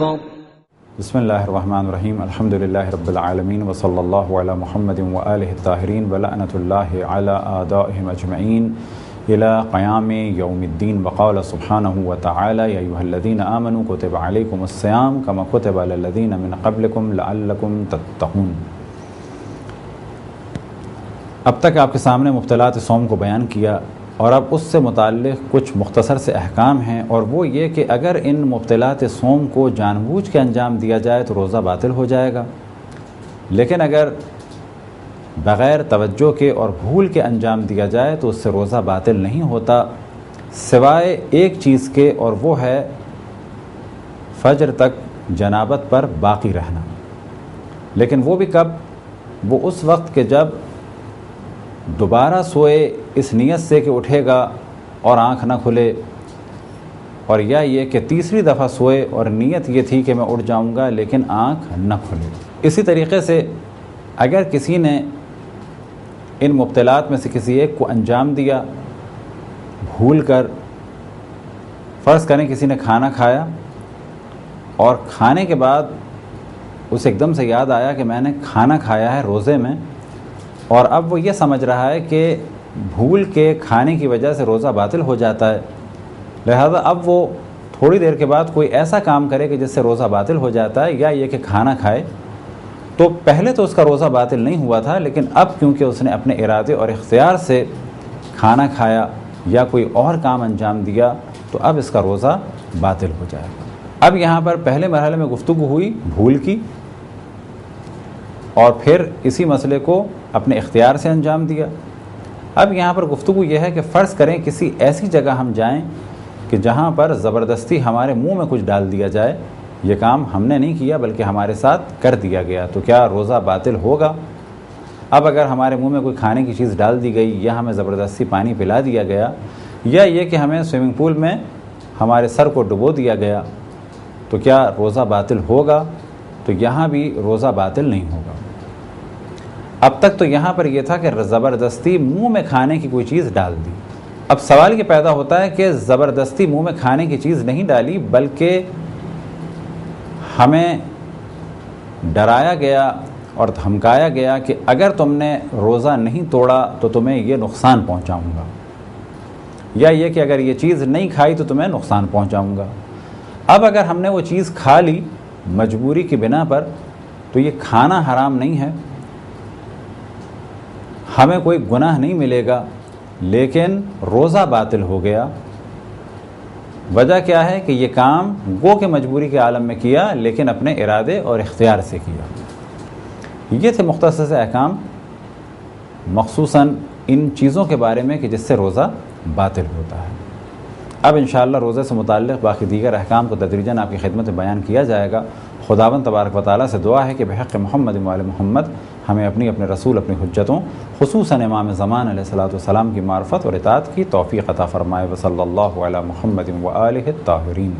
بسم اللہ الرحمن الرحیم الحمد للہ رب العالمین وصلی اللہ علی محمد وآلہ الطاہرین ولعنۃ اللہ علی اعدائہم اجمعین الی قیام یوم الدین وقال سبحانہ وتعالی یا ایھا الذین آمنوا کتب علیکم الصیام کما کتب علی الذین من قبلکم لعلکم تتقون۔ اب تک آپ کے سامنے مبطلات صوم کو بیان کیا اور اب اس سے متعلق کچھ مختصر سے احکام ہیں، اور وہ یہ کہ اگر ان مبطلات صوم کو جان بوجھ کے انجام دیا جائے تو روزہ باطل ہو جائے گا، لیکن اگر بغیر توجہ کے اور بھول کے انجام دیا جائے تو اس سے روزہ باطل نہیں ہوتا، سوائے ایک چیز کے، اور وہ ہے فجر تک جنابت پر باقی رہنا۔ لیکن وہ بھی کب؟ وہ اس وقت کہ جب دوبارہ سوئے اس نیت سے کہ اٹھے گا اور آنکھ نہ کھلے، اور یا یہ کہ تیسری دفعہ سوئے اور نیت یہ تھی کہ میں اٹھ جاؤں گا لیکن آنکھ نہ کھلے۔ اسی طریقے سے اگر کسی نے ان مبطلات میں سے کسی ایک کو انجام دیا بھول کر، فرض کریں کسی نے کھانا کھایا اور کھانے کے بعد اسے ایک دم سے یاد آیا کہ میں نے کھانا کھایا ہے روزے میں، اور اب وہ یہ سمجھ رہا ہے کہ بھول کے کھانے کی وجہ سے روزہ باطل ہو جاتا ہے، لہذا اب وہ تھوڑی دیر کے بعد کوئی ایسا کام کرے کہ جس سے روزہ باطل ہو جاتا ہے، یا یہ کہ کھانا کھائے، تو پہلے تو اس کا روزہ باطل نہیں ہوا تھا، لیکن اب کیونکہ اس نے اپنے ارادے اور اختیار سے کھانا کھایا یا کوئی اور کام انجام دیا تو اب اس کا روزہ باطل ہو جائے گا۔ اب یہاں پر پہلے مرحلے میں گفتگو ہوئی بھول کی، اور پھر اسی مسئلے کو اپنے اختیار سے انجام دیا۔ اب یہاں پر گفتگو یہ ہے کہ فرض کریں کسی ایسی جگہ ہم جائیں کہ جہاں پر زبردستی ہمارے منہ میں کچھ ڈال دیا جائے، یہ کام ہم نے نہیں کیا بلکہ ہمارے ساتھ کر دیا گیا، تو کیا روزہ باطل ہوگا؟ اب اگر ہمارے منہ میں کوئی کھانے کی چیز ڈال دی گئی، یا ہمیں زبردستی پانی پلا دیا گیا، یا یہ کہ ہمیں سوئمنگ پول میں ہمارے سر کو ڈبو دیا گیا، تو کیا روزہ باطل ہوگا؟ تو یہاں بھی روزہ باطل نہیں ہوگا۔ اب تک تو یہاں پر یہ تھا کہ زبردستی منہ میں کھانے کی کوئی چیز ڈال دی۔ اب سوال یہ پیدا ہوتا ہے کہ زبردستی منہ میں کھانے کی چیز نہیں ڈالی، بلکہ ہمیں ڈرایا گیا اور دھمکایا گیا کہ اگر تم نے روزہ نہیں توڑا تو تمہیں یہ نقصان پہنچاؤں گا، یا یہ کہ اگر یہ چیز نہیں کھائی تو تمہیں نقصان پہنچاؤں گا۔ اب اگر ہم نے وہ چیز کھا لی مجبوری کی بنا پر تو یہ کھانا حرام نہیں ہے، ہمیں کوئی گناہ نہیں ملے گا، لیکن روزہ باطل ہو گیا۔ وجہ کیا ہے کہ یہ کام گو کے مجبوری کے عالم میں کیا لیکن اپنے ارادے اور اختیار سے کیا۔ یہ تھے مختصر سے احکام مخصوصاً ان چیزوں کے بارے میں کہ جس سے روزہ باطل ہوتا ہے۔ اب انشاءاللہ روزے سے متعلق باقی دیگر احکام کو تدریجاً آپ کی خدمت میں بیان کیا جائے گا۔ خداوند تبارک و تعالیٰ سے دعا ہے کہ بحق محمد و آل محمد ہمیں اپنے رسول اپنی حجتوں خصوصاً امام زمان علیہ الصلوۃ والسلام کی معرفت اور اطاعت کی توفیق عطا فرمائے۔ وصلی اللہ علی محمد و آلہ الطاہرین۔